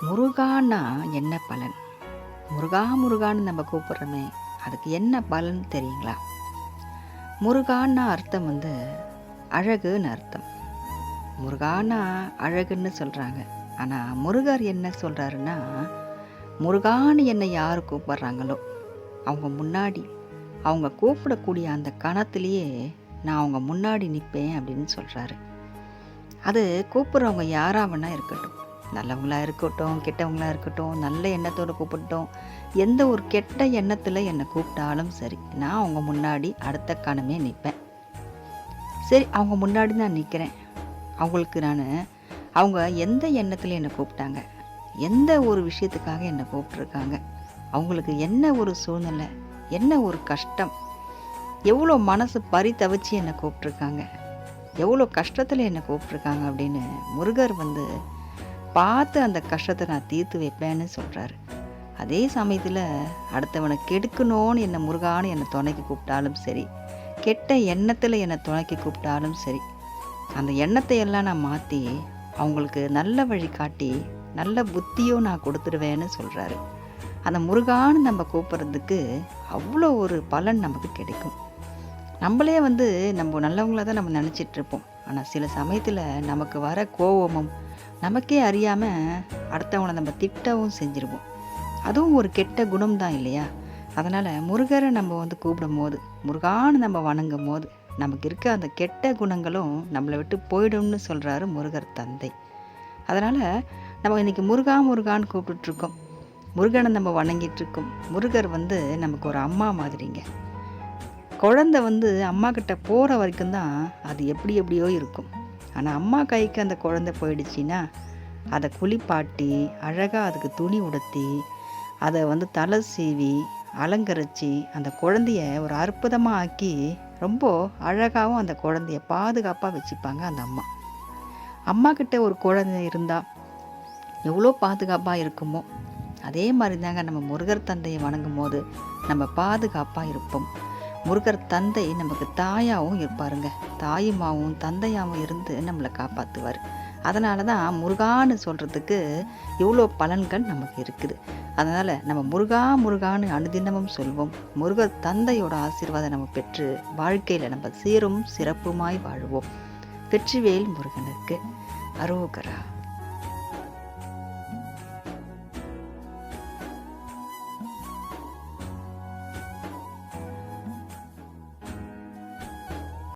முருகான்னா என்ன பலன்? முருகா முருகான்னு நம்ம கூப்பிடுறோமே, அதுக்கு என்ன பலன் தெரியுங்களா? முருகான்னா அர்த்தம் அழகுன்னு அர்த்தம். முருகான்னா அழகுன்னு சொல்கிறாங்க. ஆனால் முருகர் என்ன சொல்கிறாருன்னா, முருகான்னு என்னை யார் கூப்பிட்றாங்களோ அவங்க முன்னாடி, அவங்க கூப்பிடக்கூடிய அந்த கணத்திலேயே நான் அவங்க முன்னாடி நிற்பேன் அப்படின்னு சொல்கிறாரு. அது கூப்பிட்றவங்க யாராக வேணா இருக்கட்டும், நல்லவங்களா இருக்கட்டும், கெட்டவங்களா இருக்கட்டும், நல்ல எண்ணத்தோடு கூப்பிட்டோம், எந்த ஒரு கெட்ட எண்ணத்தில் என்னை கூப்பிட்டாலும் சரி, நான் அவங்க முன்னாடி அடுத்த கணமே நிற்பேன். சரி, அவங்க முன்னாடி நான் நிற்கிறேன். அவங்களுக்கு அவங்க எந்த எண்ணத்தில் என்னை கூப்பிட்டாங்க, எந்த ஒரு விஷயத்துக்காக என்னை கூப்பிட்ருக்காங்க, அவங்களுக்கு என்ன ஒரு சூழ்நிலை, என்ன ஒரு கஷ்டம், எவ்வளோ மனசு பரிதவிச்சு என்னை கூப்பிட்ருக்காங்க, எவ்வளோ கஷ்டத்தில் என்னை கூப்பிட்ருக்காங்க அப்படின்னு முருகர் பார்த்து அந்த கஷ்டத்தை நான் தீர்த்து வைப்பேன்னு சொல்கிறாரு. அதே சமயத்தில் அடுத்தவனை கெடுக்கணும்னு என்னை முருகான்னு என்னை துணைக்கு கூப்பிட்டாலும் சரி, கெட்ட எண்ணத்தில் என்னை துணைக்கு கூப்பிட்டாலும் சரி, அந்த எண்ணத்தை எல்லாம் நான் மாற்றி அவங்களுக்கு நல்ல வழி காட்டி நல்ல புத்தியும் நான் கொடுத்துடுவேன்னு சொல்கிறாரு. அந்த முருகான்னு நம்ம கூப்பிட்றதுக்கு அவ்வளோ ஒரு பலன் நமக்கு கிடைக்கும். நம்மளே நம்ம நல்லவங்களாக தான் நம்ம நினச்சிட்ருப்போம். ஆனால் சில சமயத்தில் நமக்கு வர கோபமும் நமக்கே அறியாமல் அடுத்தவங்களை நம்ம திட்டவும் செஞ்சுருவோம். அதுவும் ஒரு கெட்ட குணம் தான் இல்லையா? அதனால் முருகரை நம்ம கூப்பிடும் போது, முருகான்னு நம்ம வணங்கும் போது நமக்கு இருக்க அந்த கெட்ட குணங்களும் நம்மளை விட்டு போயிடும்னு சொல்கிறாரு முருகர் தந்தை. அதனால் நம்ம இன்றைக்கி முருகா முருகான்னு கூப்பிட்டுட்ருக்கோம், முருகனை நம்ம வணங்கிட்டுருக்கோம். முருகர் நமக்கு ஒரு அம்மா மாதிரிங்க. குழந்தை அம்மா கிட்ட போகிற வரைக்கும் தான் அது எப்படியோ இருக்கும். ஆனால் அம்மா கைக்கு அந்த குழந்தை போயிடுச்சின்னா அதை குளிப்பாட்டி அழகாக அதுக்கு துணி உடுத்தி அதை தலை சீவி அலங்கரித்து அந்த குழந்தைய ஒரு அற்புதமாக ஆக்கி ரொம்ப அழகாகவும் அந்த குழந்தைய பாதுகாப்பாக வச்சுப்பாங்க அந்த அம்மா. அம்மா கிட்ட ஒரு குழந்தை இருந்தால் எவ்வளோ பாதுகாப்பாக இருக்குமோ, அதே மாதிரி தாங்க நம்ம முருகர் தந்தையை வணங்கும் போது நம்ம பாதுகாப்பாக இருப்போம். முருகர் தந்தை நமக்கு தாயாகவும் இருப்பாருங்க. தாயுமாவும் தந்தையாகவும் இருந்து நம்மளை காப்பாற்றுவார். அதனால தான் முருகான்னு சொல்கிறதுக்கு இவ்வளோ பலன்கள் நமக்கு இருக்குது. அதனால் நம்ம முருகா முருகான்னு அனுதினமும் சொல்வோம். முருகர் தந்தையோட ஆசீர்வாதம் நம்ம பெற்று வாழ்க்கையில் நம்ம சீரும் சிறப்புமாய் வாழ்வோம். வெற்றிவேல் முருகனுக்கு அரோகரா.